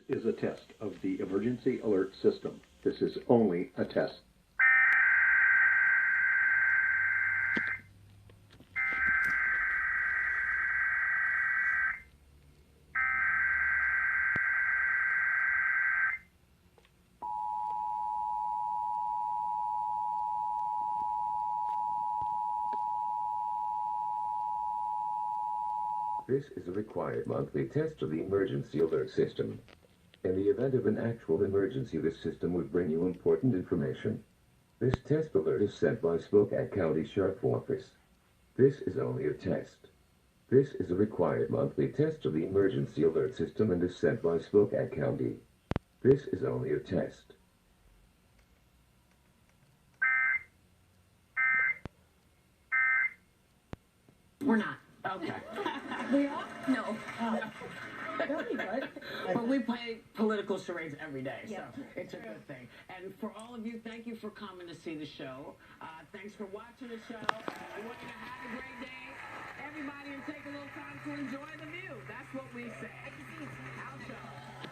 is a test of the emergency alert system. This is only a test. This is a required monthly test of the emergency alert system. In the event of an actual emergency, this system would bring you important information. This test alert is sent by Spokane County Sheriff's Office. This is only a test. This is a required monthly test of the emergency alert system and is sent by Spokane County. This is only a test. We're not. Okay. We are? No. That'd be good. But we play political charades every day, so Yep. it's a good thing. And for all of you, thank you for coming to see the show. Thanks for watching the show. I want you to have a great day. Everybody, and take a little time to enjoy the view. That's what we say. How show.